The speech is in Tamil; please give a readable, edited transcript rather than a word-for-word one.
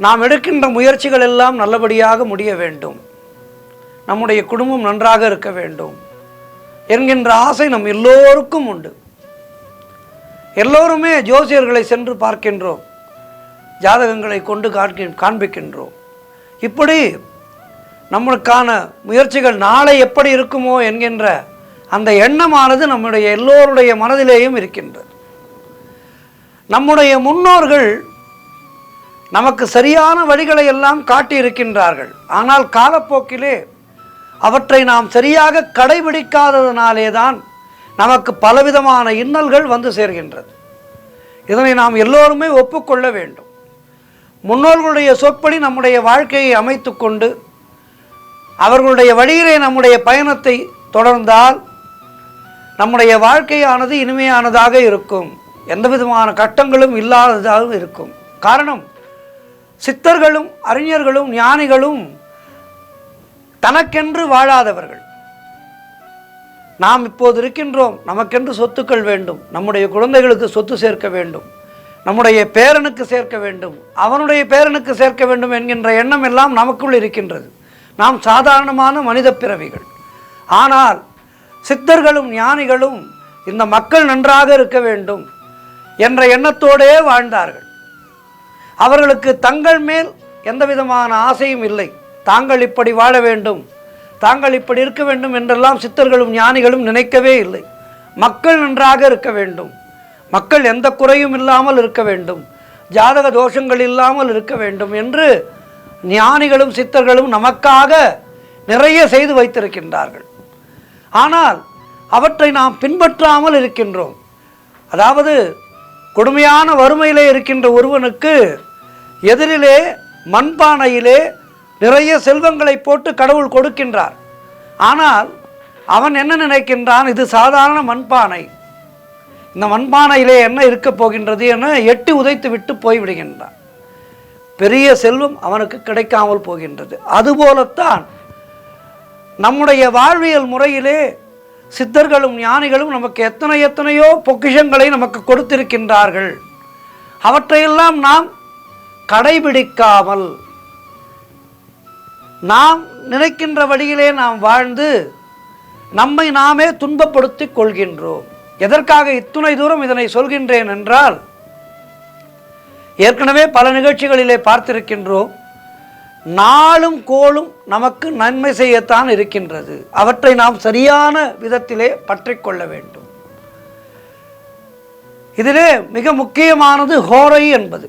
நாம் எடுக்கின்ற முயற்சிகள் எல்லாம் நல்லபடியாக முடிய வேண்டும், நம்முடைய குடும்பம் நன்றாக இருக்க வேண்டும் என்கின்ற ஆசை நம் எல்லோருக்கும் உண்டு. எல்லோருமே ஜோசியர்களை சென்று பார்க்கின்றோம், ஜாதகங்களை கொண்டு காண்பிக்கின்றோம். இப்படி நம்மளுக்கான முயற்சிகள் நாளை எப்படி இருக்குமோ என்கின்ற அந்த எண்ணமானது நம்முடைய எல்லோருடைய மனதிலேயும் இருக்கின்றது. நம்முடைய முன்னோர்கள் நமக்கு சரியான வழிகளை எல்லாம் காட்டியிருக்கின்றார்கள். ஆனால் காலப்போக்கிலே அவற்றை நாம் சரியாக கடைபிடிக்காததினாலே தான் நமக்கு பலவிதமான இன்னல்கள் வந்து சேர்கின்றது. இதனை நாம் எல்லோருமே ஒப்புக்கொள்ள வேண்டும். முன்னோர்களுடைய சொற்படி நம்முடைய வாழ்க்கையை அமைத்து கொண்டு அவர்களுடைய வழியிலே நம்முடைய பயணத்தை தொடர்ந்தால் நம்முடைய வாழ்க்கையானது இனிமையானதாக இருக்கும், எந்த விதமான கட்டங்களும் இல்லாததாக இருக்கும். காரணம், சித்தர்களும் அறிஞர்களும் ஞானிகளும் தனக்கென்று வாழாதவர்கள். நாம் இப்போது இருக்கின்றோம், நமக்கென்று சொத்துக்கள் வேண்டும், நம்முடைய குழந்தைகளுக்கு சொத்து சேர்க்க வேண்டும், நம்முடைய பேரனுக்கு சேர்க்க வேண்டும், அவனுடைய பேரனுக்கு சேர்க்க வேண்டும் என்கின்ற எண்ணம் எல்லாம் நமக்குள் இருக்கின்றது. நாம் சாதாரணமான மனித பிறவிகள். ஆனால் சித்தர்களும் ஞானிகளும் இந்த மக்கள் நன்றாக இருக்க வேண்டும் என்ற எண்ணத்தோடே வாழ்ந்தார்கள். அவர்களுக்கு தங்கள் மேல் எந்த விதமான ஆசையும் இல்லை. தாங்கள் இப்படி வாழ வேண்டும், தாங்கள் இப்படி இருக்க வேண்டும் என்றெல்லாம் சித்தர்களும் ஞானிகளும் நினைக்கவே இல்லை. மக்கள் நன்றாக இருக்க வேண்டும், மக்கள் எந்த குறையும் இல்லாமல் இருக்க வேண்டும், ஜாதக தோஷங்கள் இல்லாமல் இருக்க வேண்டும் என்று ஞானிகளும் சித்தர்களும் நமக்காக நிறைய செய்து வைத்திருக்கின்றார்கள். ஆனால் அவற்றை நாம் பின்பற்றாமல் இருக்கின்றோம். அதாவது கொடுமையான வறுமையிலே இருக்கின்ற ஒருவனுக்கு எதிரிலே மண்பானையிலே நிறைய செல்வங்களை போட்டு கடவுள் கொடுக்கின்றார். ஆனால் அவன் என்ன நினைக்கின்றான், இது சாதாரண மண்பானை, இந்த மண்பானையிலே என்ன இருக்கப் போகின்றது என எட்டி உதைத்து விட்டு போய்விடுகின்றான். பெரிய செல்வம் அவனுக்கு கிடைக்காமல் போகின்றது. அதுபோலத்தான் நம்முடைய வாழ்வியல் முறையிலே சித்தர்களும் ஞானிகளும் நமக்கு எத்தனையோ பொக்கிஷங்களை நமக்கு கொடுத்திருக்கின்றார்கள். அவற்றையெல்லாம் நாம் கடைபிடிக்காமல் நாம் நினைக்கின்ற வழியிலே நாம் வாழ்ந்து நம்மை நாமே துன்பப்படுத்தி கொள்கின்றோம். எதற்காக இத்துணை தூரம் இதனை சொல்கின்றேன் என்றால், ஏற்கனவே பல நிகழ்ச்சிகளிலே பார்த்திருக்கின்றோம், நாளும் கோளும் நமக்கு நன்மை செய்யத்தான் இருக்கின்றது. அவற்றை நாம் சரியான விதத்திலே பற்றி கொள்ள வேண்டும். இதிலே மிக முக்கியமானது ஹோரை என்பது.